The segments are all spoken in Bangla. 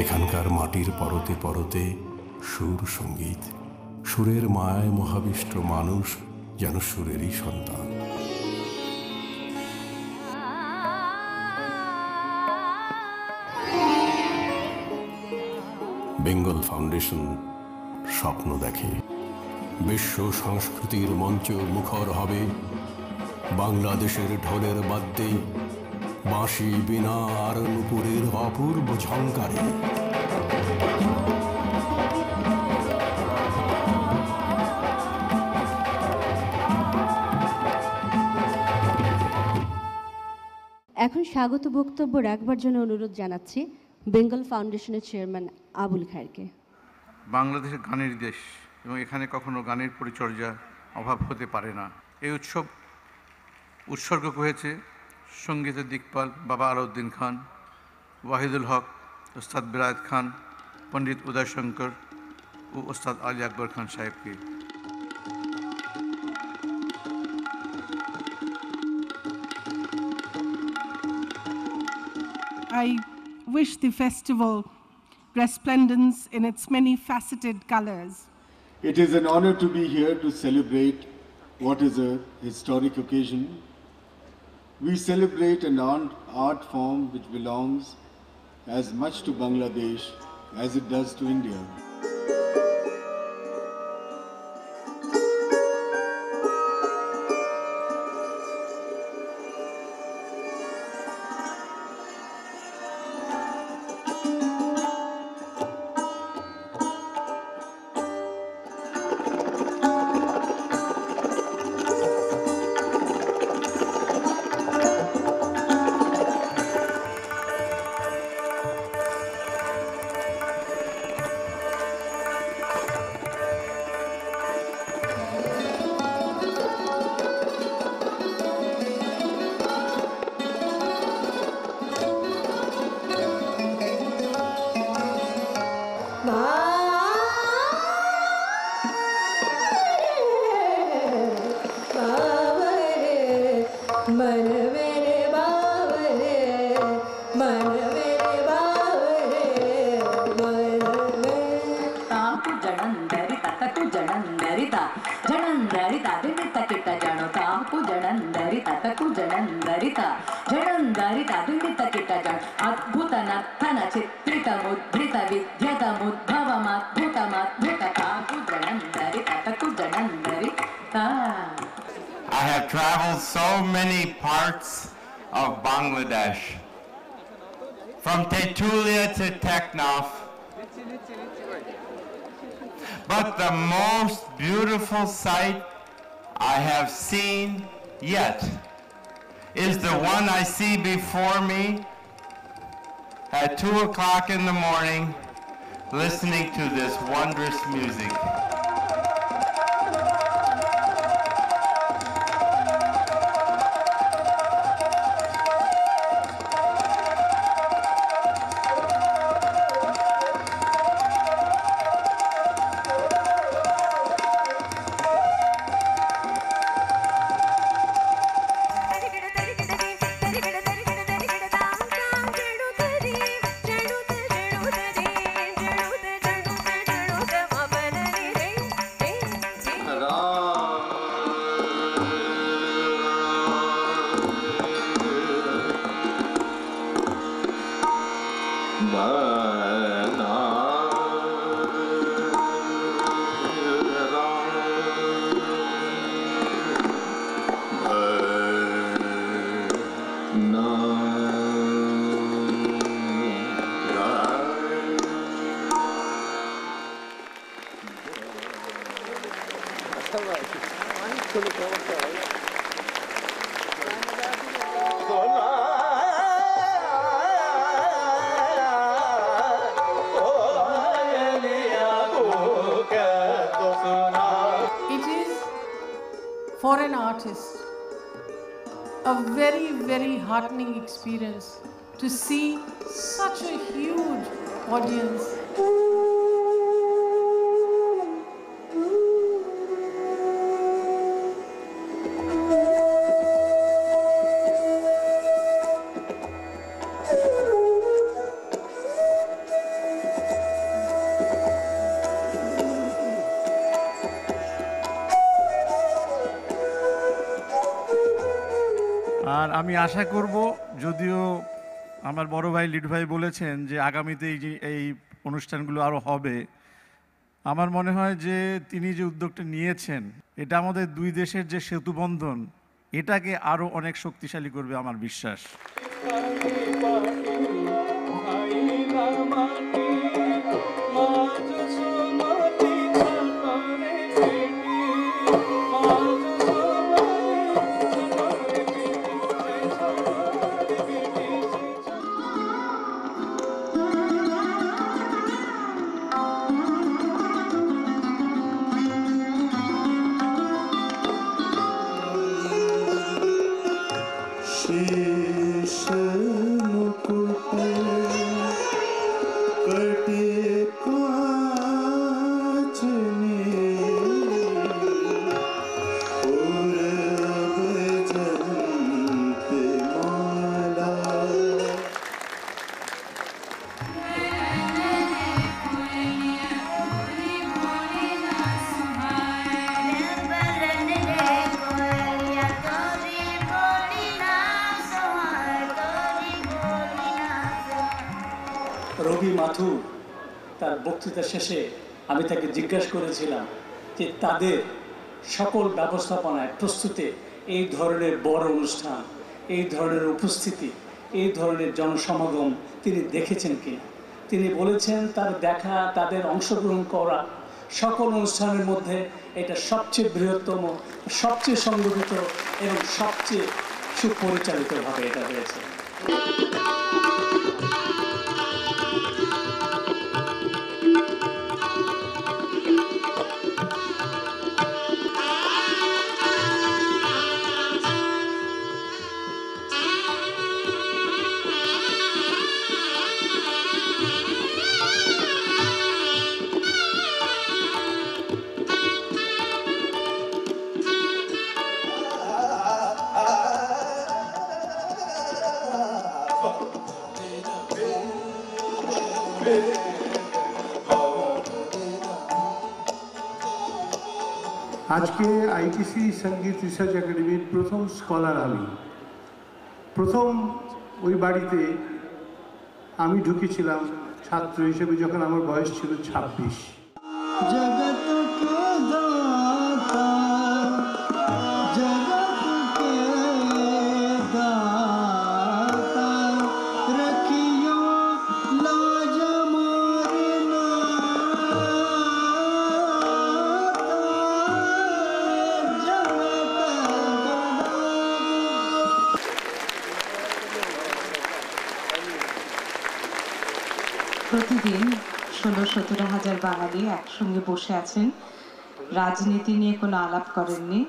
এখানকার মাটির পরতে পরতে সুর সঙ্গীত, সুরের মায়ায় মহাবিষ্ট মানুষ যেন সুরেরই সন্তান। বেঙ্গল ফাউন্ডেশন স্বপ্ন দেখে বিশ্ব সংস্কৃতির মঞ্চ মুখর হবে বাংলাদেশের ঢোলের বাদ্যে, বাঁশি, বীণা আর নূপুরের অপূর্ব ঝংকারে। এখন স্বাগত বক্তব্য রাখবার জন্য অনুরোধ জানাচ্ছি বেঙ্গল ফাউন্ডেশনের চেয়ারম্যান আবুল খায়েরকে। বাংলাদেশের গানের দেশ এবং এখানে কখনো গানের পরিচর্যা অভাব হতে পারে না। এই উৎসব উৎসর্গ হয়েছে সঙ্গীতের দিকপাল বাবা আলাউদ্দিন খান, ওয়াহিদুল হক, ওস্তাদ বেলায়েত খান, পণ্ডিত উদয় শঙ্কর ও ওস্তাদ আলী আকবর খান সাহেবকে। I wish the festival resplendence in its many faceted colors. It is an honor to be here to celebrate what is a historic occasion. We celebrate an art form which belongs as much to Bangladesh as it does to India. I have traveled so many parts of Bangladesh, from Tetulia to Teknaf, but the most beautiful sight I have seen yet is the one I see before me at 2 o'clock in the morning, listening to this wondrous music. For an artist, a very, very heartening experience to see such a huge audience. আর আমি আশা করব, যদিও আমার বড় ভাই লিটু ভাই বলেছেন যে আগামীতে এই অনুষ্ঠানগুলো আরও হবে, আমার মনে হয় যে তিনি যে উদ্যোগটা নিয়েছেন এটা আমাদের দুই দেশের যে সেতুবন্ধন এটাকে আরও অনেক শক্তিশালী করবে আমার বিশ্বাস। রবি মাথুর তার বক্তৃতা শেষে আমি তাকে জিজ্ঞাসা করেছিলাম যে তাদের সকল ব্যবস্থাপনায় প্রস্তুতে এই ধরনের বড় অনুষ্ঠান, এই ধরনের উপস্থিতি, এই ধরনের জনসমাগম তিনি দেখেছেন কিনা। তিনি বলেছেন তার দেখা, তাদের অংশগ্রহণ করা সকল অনুষ্ঠানের মধ্যে এটা সবচেয়ে বৃহত্তম, সবচেয়ে সংগঠিত এবং সবচেয়ে সুপরিচালিতভাবে এটা হয়েছে। আজকে আইটিসি সঙ্গীত রিসার্চ একাডেমির প্রথম স্কলার আমি। প্রথম ওই বাড়িতে আমি ঢুকেছিলাম ছাত্র হিসেবে যখন আমার বয়স ছিল 26। প্রতিদিন 16-17 হাজার বাঙালি একসঙ্গে বসে আছেন, রাজনীতি নিয়ে কোনো আলাপ করেননি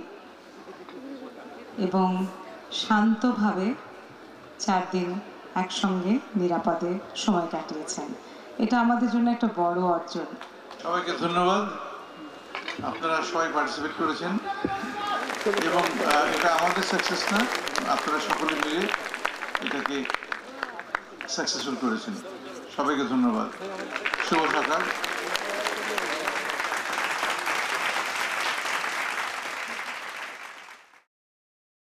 এবং শান্তভাবে 4 দিন একসঙ্গে নিরাপদে সময় কাটিয়েছেন। এটা আমাদের জন্য একটা বড় অর্জন। সবাইকে ধন্যবাদ, আপনারা সবাই পার্টিসিপেট করেছেন এবং এটা আমাদের সাকসেস না, আপনারা সকলে মিলে এটাকে সাকসেসফুল করেছেন। সবাইকে ধন্যবাদ। শুভ সকাল।